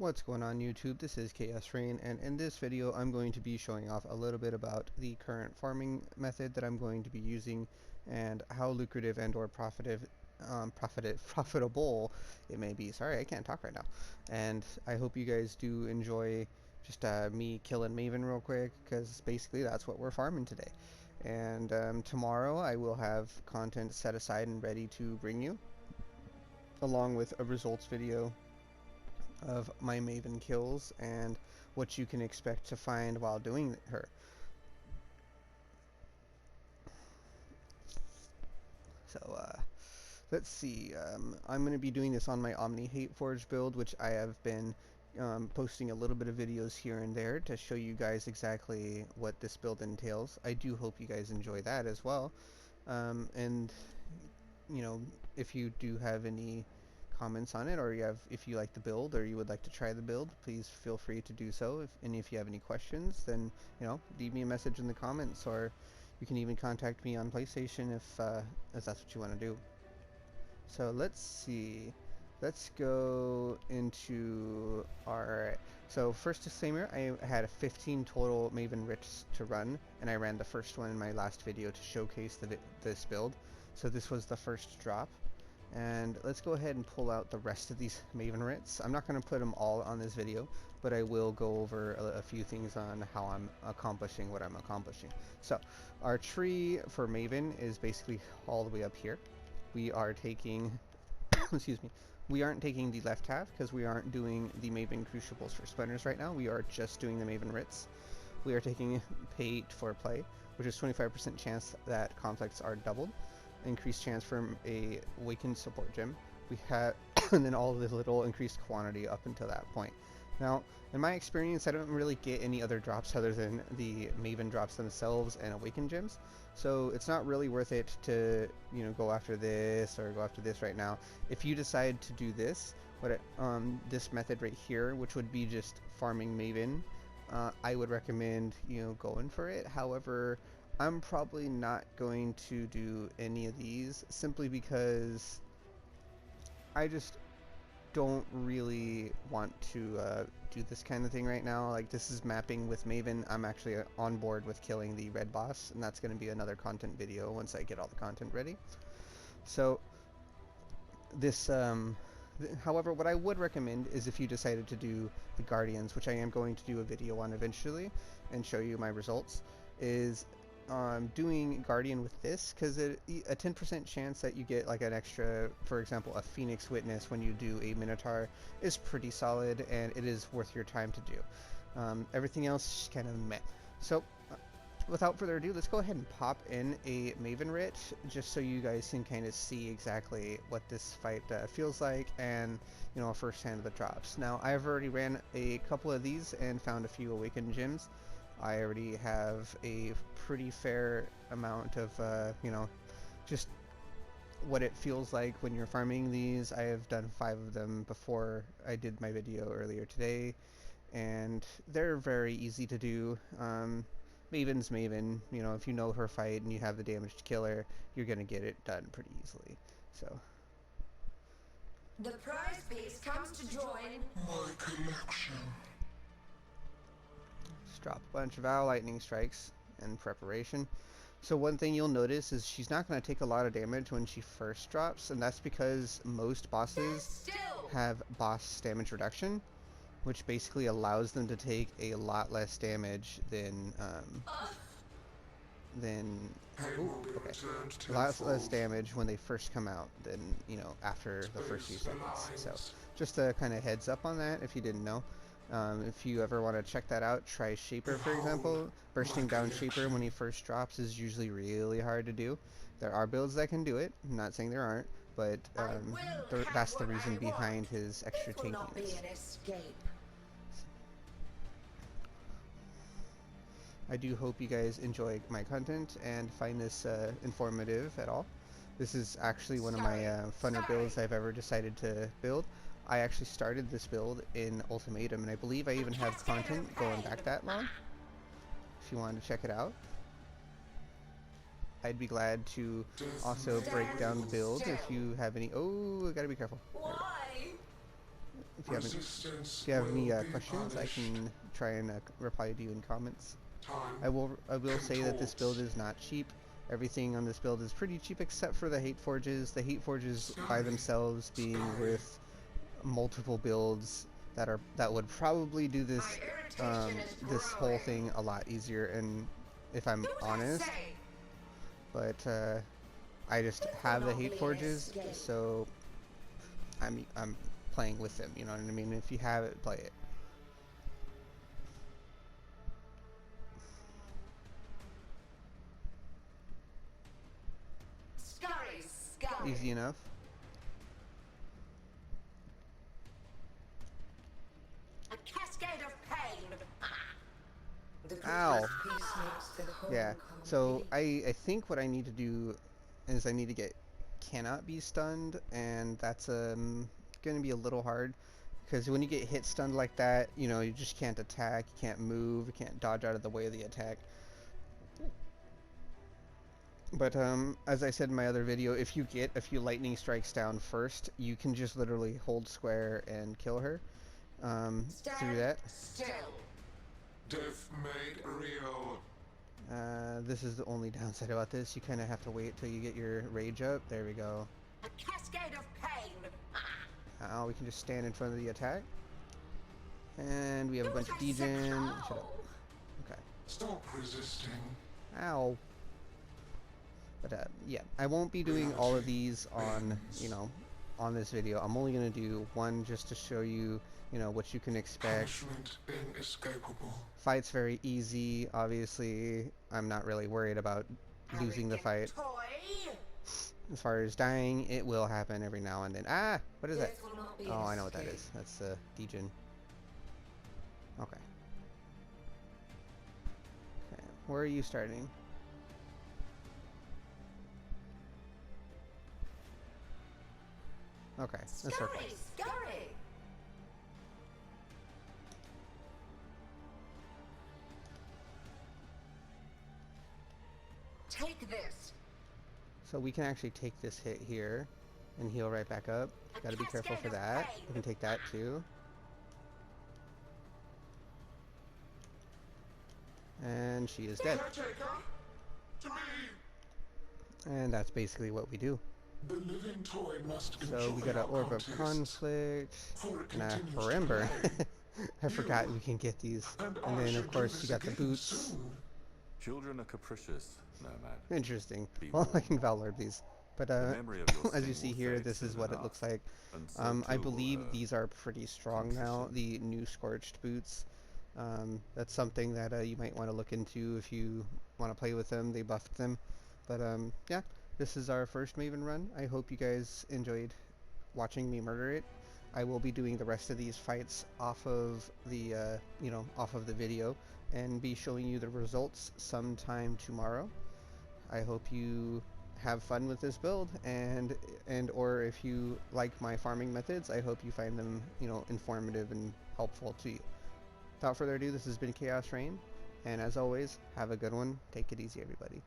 What's going on YouTube? This is Chaos-Reighn, and in this video I'm going to be showing off a little bit about the current farming method that I'm going to be using and how lucrative and or profitable it may be. Sorry, I can't talk right now. And I hope you guys do enjoy just me killing Maven real quick, because basically that's what we're farming today. And tomorrow I will have content set aside and ready to bring you, along with a results video of my Maven kills and what you can expect to find while doing her. So let's see, I'm going to be doing this on my Omni Hate Forge build, which I have been posting a little bit of videos here and there to show you guys exactly what this build entails. I do hope you guys enjoy that as well. And you know, if you do have any comments on it, or if you like the build or you would like to try the build, please feel free to do so. If you have any questions, then leave me a message in the comments, or you can even contact me on PlayStation if that's what you want to do. So let's see. Let's go into our... So first disclaimer, I had 15 total Maven Rits to run, and I ran the first one in my last video to showcase this build. So this was the first drop. And let's go ahead and pull out the rest of these Maven Rits. I'm not going to put them all on this video, but I will go over a few things on how I'm accomplishing what I'm accomplishing. So our tree for Maven is basically all the way up here. We are taking, excuse me, we aren't taking the left half because we aren't doing the Maven Crucibles for Splinters right now. We are just doing the Maven Rits. We are taking Pay for Play, which is 25% chance that conflicts are doubled. Increased chance from a awakened support gem. We have and then all the little increased quantity up until that point. Now, in my experience, I don't really get any other drops other than the Maven drops themselves and awakened gems. So it's not really worth it to go after this or go after this right now. If you decide to do this, this method right here, which would be just farming Maven, I would recommend going for it. However, I'm probably not going to do any of these simply because I just don't really want to do this kind of thing right now. Like, this is mapping with Maven. I'm actually on board with killing the red boss, and that's going to be another content video once I get all the content ready. So this however, what I would recommend is if you decided to do the Guardians, which I am going to do a video on eventually and show you my results, is doing Guardian with this, because a 10% chance that you get like an extra, for example, a Phoenix Witness when you do a Minotaur is pretty solid, and it is worth your time to do. Everything else is kind of meh. So without further ado, let's go ahead and pop in a Maven Writ, just so you guys can kind of see exactly what this fight feels like, and a first hand of the drops. Now, I've already ran a couple of these and found a few awakened gems. I already have a pretty fair amount of, just what it feels like when you're farming these. I have done 5 of them before I did my video earlier today, and they're very easy to do. Maven's Maven, if you know her fight and you have the damage to kill her, you're going to get it done pretty easily. So the prize piece comes to join my collection. drop a bunch of Owl Lightning Strikes in preparation. So one thing you'll notice is she's not going to take a lot of damage when she first drops, and that's because most bosses have boss damage reduction, which basically allows them to take a lot less damage than a lot less damage when they first come out than after the first few seconds. So just a kind of heads up on that if you didn't know. If you ever want to check that out, try Shaper, for example. Bursting down Shaper when he first drops is usually really hard to do. There are builds that can do it. I'm not saying there aren't, but that's the reason behind his extra tankiness. I do hope you guys enjoy my content and find this informative at all. This is actually one of my funner builds I've ever decided to build. I actually started this build in Ultimatum, and I believe I even have content going back that long. If you wanted to check it out, I'd be glad to also break down the build if you have any. Oh, I gotta be careful. If you haven't, if you have any questions, I can try and reply to you in comments. I will say that this build is not cheap. Everything on this build is pretty cheap except for the hate forges. The hate forges by themselves being worth multiple builds that would probably do this this whole thing a lot easier, and if I'm honest, but I just have the hate forges, so I'm playing with them, you know what I mean? If you have it, play it. Easy enough. A cascade of pain. Ow. Yeah, so I think what I need to do is I need to get cannot be stunned, and that's going to be a little hard, because when you get hit stunned like that, you know, you just can't attack, you can't move, you can't dodge out of the way of the attack. But as I said in my other video, if you get a few lightning strikes down first, you can just literally hold square and kill her through that. Still. Death made real. This is the only downside about this. You kind of have to wait till you get your rage up. There we go. A cascade of pain. Now we can just stand in front of the attack. And we have a bunch of degen. Shut up. Okay. Stop resisting. Ow. But yeah, I won't be doing all of these on, you know, on this video. I'm only going to do one just to show you, you know, what you can expect. Punishment inescapable. Fight's very easy. Obviously, I'm not really worried about losing the fight. As far as dying, it will happen every now and then. Ah! What is that? Oh, I know what that is. That's the degen. Okay. Okay. Where are you starting? Okay, let's start. Scurry. Take this. So we can actually take this hit here and heal right back up. Gotta be careful for that. We can take that too. And she is dead. And that's basically what we do. The living toy must So we got an Orb of Conflict and a Remember. I forgot we can get these. And then of course you got the boots. Children are capricious, Nomad. Interesting. Well, I can Valorb these. But as you see here, this is what it looks like. I believe these are pretty strong now, the new Scorched boots. That's something that you might want to look into if you want to play with them. They buffed them. But yeah, this is our first Maven run. I hope you guys enjoyed watching me murder it. I will be doing the rest of these fights off of the off of the video and be showing you the results sometime tomorrow. I hope you have fun with this build, and or if you like my farming methods, I hope you find them, you know, informative and helpful to you. Without further ado, this has been Chaos-Reighn, and as always, have a good one. Take it easy, everybody.